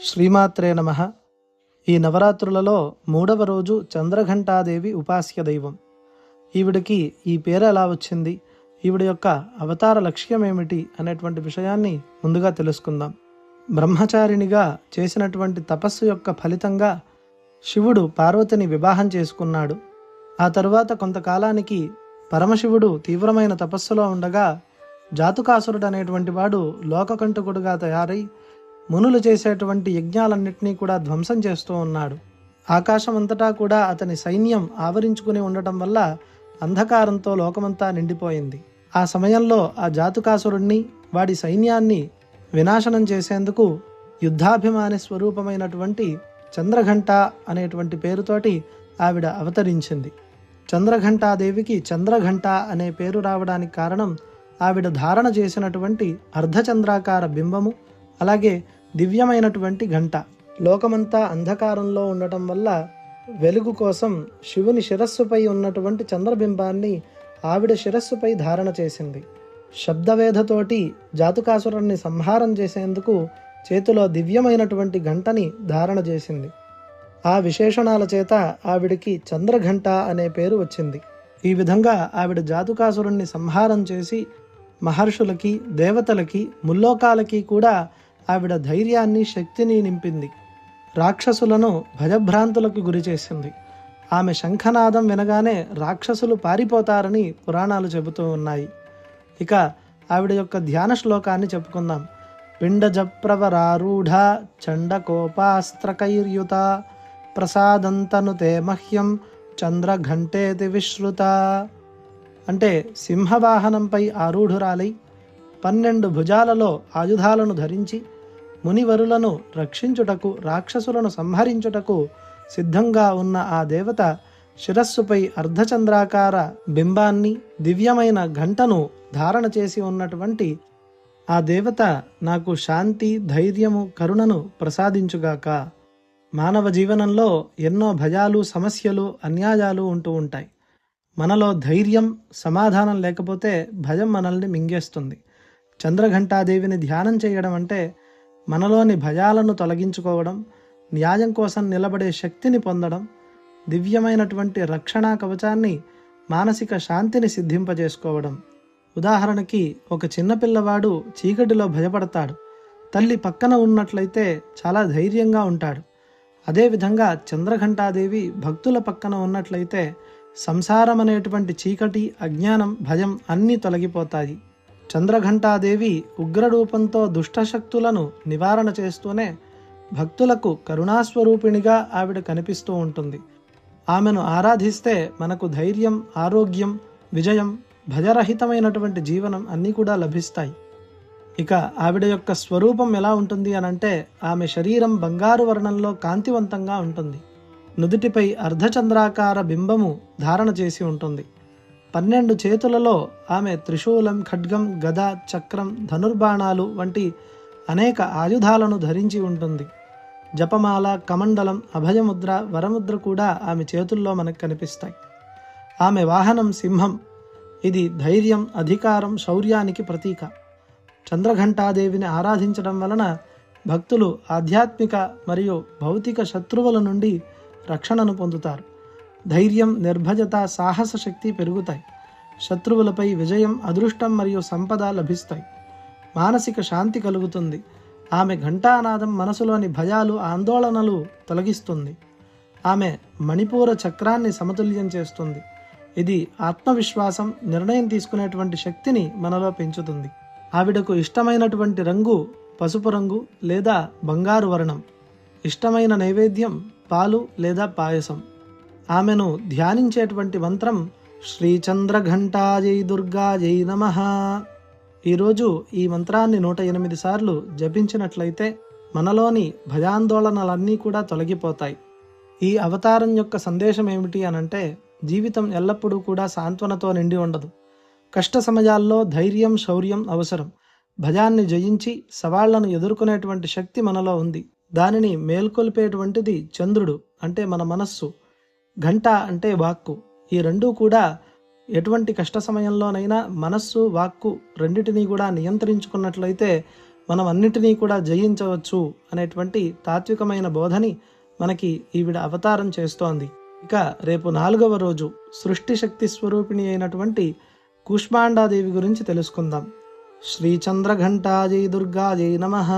శ్రీమాత్రే నమః. ఈ నవరాత్రులలో 3వ రోజు చంద్రఘంటాదేవి ఉపాస్య దైవం. ఈవిడికి ఈ పేరు ఎలా వచ్చింది, ఈవిడ యొక్క అవతార లక్ష్యం ఏమిటి అనేటువంటి విషయాన్ని ముందుగా తెలుసుకుందాం. బ్రహ్మచారిణిగా చేసినటువంటి తపస్సు యొక్క ఫలితంగా శివుడు పార్వతిని వివాహం చేసుకున్నాడు. ఆ తరువాత కొంతకాలానికి పరమశివుడు తీవ్రమైన తపస్సులో ఉండగా జాతుకాసురుడు అనేటువంటి వాడు లోకకంటకుడుగా తయారై మునులు చేసేటువంటి యజ్ఞాలన్నింటినీ కూడా ధ్వంసం చేస్తూ ఉన్నాడు. ఆకాశం అంతటా కూడా అతని సైన్యం ఆవరించుకుని ఉండటం వల్ల అంధకారంతో లోకమంతా నిండిపోయింది. ఆ సమయంలో ఆ జాతుకాసురుణ్ణి, వాడి సైన్యాన్ని వినాశనం చేసేందుకు యుద్ధాభిమాని స్వరూపమైనటువంటి చంద్రఘంట అనేటువంటి పేరుతోటి ఆవిడ అవతరించింది. చంద్రఘంటాదేవికి చంద్రఘంట అనే పేరు రావడానికి కారణం ఆవిడ ధారణ చేసినటువంటి అర్ధచంద్రాకార బింబము, అలాగే దివ్యమైనటువంటి గంట. లోకమంతా అంధకారంలో ఉండటం వల్ల వెలుగు కోసం శివుని శిరస్సుపై ఉన్నటువంటి చంద్రబింబాన్ని ఆవిడ శిరస్సుపై ధారణ చేసింది. శబ్దవేధతోటి జాతుకాసురుణ్ణి సంహారం చేసేందుకు చేతిలో దివ్యమైనటువంటి గంటని ధారణ చేసింది. ఆ విశేషణాల చేత ఆవిడికి చంద్రఘంట అనే పేరు వచ్చింది. ఈ విధంగా ఆవిడ జాతుకాసురుణ్ణి సంహారం చేసి మహర్షులకి, దేవతలకి, ముల్లోకాలకి కూడా ఆవిడ ధైర్యాన్ని, శక్తిని నింపింది. రాక్షసులను భయభ్రాంతులకు గురి చేసింది. ఆమె శంఖనాదం వినగానే రాక్షసులు పారిపోతారని పురాణాలు చెబుతూ ఉన్నాయి. ఇక ఆవిడ యొక్క ధ్యాన శ్లోకాన్ని చెప్పుకుందాం. పిండజప్రవరారూఢ చండకోపాస్త్రకైర్యుత ప్రసాదంతనుతే మహ్యం చంద్రఘంటేతి విశ్రుత. అంటే సింహవాహనంపై ఆరూఢురాలై 12 భుజాలలో ఆయుధాలను ధరించి మునివరులను రక్షించుటకు, రాక్షసులను సంహరించుటకు సిద్ధంగా ఉన్న ఆ దేవత శిరస్సుపై అర్ధచంద్రాకార బింబాన్ని, దివ్యమైన ఘంటను ధారణ చేసి ఉన్నటువంటి ఆ దేవత నాకు శాంతి, ధైర్యము, కరుణను ప్రసాదించుగాక. మానవ జీవనంలో ఎన్నో భయాలు, సమస్యలు, అన్యాయాలు ఉంటూ ఉంటాయి. మనలో ధైర్యం, సమాధానం లేకపోతే భయం మనల్ని మింగేస్తుంది. చంద్రఘంటాదేవిని ధ్యానం చేయడం అంటే మనలోని భయాలను తొలగించుకోవడం, న్యాయం కోసం నిలబడే శక్తిని పొందడం, దివ్యమైనటువంటి రక్షణా కవచాన్ని, మానసిక శాంతిని సిద్ధింపజేసుకోవడం. ఉదాహరణకి ఒక చిన్నపిల్లవాడు చీకటిలో భయపడతాడు. తల్లి పక్కన ఉన్నట్లయితే చాలా ధైర్యంగా ఉంటాడు. అదేవిధంగా చంద్రఘంటాదేవి భక్తుల పక్కన ఉన్నట్లయితే సంసారం అనేటువంటి చీకటి, అజ్ఞానం, భయం అన్నీ తొలగిపోతాయి. చంద్రఘంటాదేవి ఉగ్రరూపంతో దుష్టశక్తులను నివారణ చేస్తూనే భక్తులకు కరుణాస్వరూపిణిగా ఆవిడ కనిపిస్తూ ఉంటుంది. ఆమెను ఆరాధిస్తే మనకు ధైర్యం, ఆరోగ్యం, విజయం, భయరహితమైనటువంటి జీవనం అన్నీ కూడా లభిస్తాయి. ఇక ఆవిడ యొక్క స్వరూపం ఎలా ఉంటుంది అనంటే ఆమె శరీరం బంగారు వర్ణంలో కాంతివంతంగా ఉంటుంది. నుదుటిపై అర్ధచంద్రాకార బింబము ధారణ చేసి ఉంటుంది. 12 చేతులలో ఆమె త్రిశూలం, ఖడ్గం, గద, చక్రం, ధనుర్బాణాలు వంటి అనేక ఆయుధాలను ధరించి ఉంటుంది. జపమాల, కమండలం, అభయముద్ర, వరముద్ర కూడా ఆమె చేతుల్లో మనకు కనిపిస్తాయి. ఆమె వాహనం సింహం. ఇది ధైర్యం, అధికారం, శౌర్యానికి ప్రతీక. చంద్రఘంటాదేవిని ఆరాధించడం వలన భక్తులు ఆధ్యాత్మిక మరియు భౌతిక శత్రువుల నుండి రక్షణను పొందుతారు. ధైర్యం, నిర్భయత, సాహస శక్తి పెరుగుతాయి. శత్రువులపై విజయం, అదృష్టం మరియు సంపద లభిస్తాయి. మానసిక శాంతి కలుగుతుంది. ఆమె ఘంటానాదం మనసులోని భయాలు, ఆందోళనలు తొలగిస్తుంది. ఆమె మణిపూర చక్రాన్ని సమతుల్యం చేస్తుంది. ఇది ఆత్మవిశ్వాసం, నిర్ణయం తీసుకునేటువంటి శక్తిని మనలో పెంచుతుంది. ఆవిడకు ఇష్టమైనటువంటి రంగు పసుపు రంగు లేదా బంగారు వర్ణం. ఇష్టమైన నైవేద్యం పాలు లేదా పాయసం. ఆమెను ధ్యానించేటువంటి మంత్రం శ్రీ చంద్రఘంటాజై దుర్గాజై నమః. ఈరోజు ఈ మంత్రాన్ని 108 సార్లు జపించినట్లయితే మనలోని భయాందోళనలన్నీ కూడా తొలగిపోతాయి. ఈ అవతారం యొక్క సందేశం ఏమిటి అనంటే జీవితం ఎల్లప్పుడూ కూడా సాంత్వనతో నిండి ఉండదు. కష్ట సమయాల్లో ధైర్యం, శౌర్యం అవసరం. భయాన్ని జయించి సవాళ్లను ఎదుర్కొనేటువంటి శక్తి మనలో ఉంది. దానిని మేల్కొల్పేటువంటిది చంద్రుడు అంటే మన మనస్సు, ఘంట అంటే వాక్కు. ఈ రెండూ కూడా ఎటువంటి కష్ట సమయంలోనైనా మనస్సు, వాక్కు రెండిటినీ కూడా నియంత్రించుకున్నట్లయితే మనం అన్నిటినీ కూడా జయించవచ్చు అనేటువంటి తాత్వికమైన బోధని మనకి ఈవిడ అవతారం చేస్తోంది. ఇక రేపు 4వ రోజు సృష్టి శక్తి స్వరూపిణి అయినటువంటి కూష్మాండాదేవి గురించి తెలుసుకుందాం. శ్రీ చంద్రఘంటాజై దుర్గాజై నమః.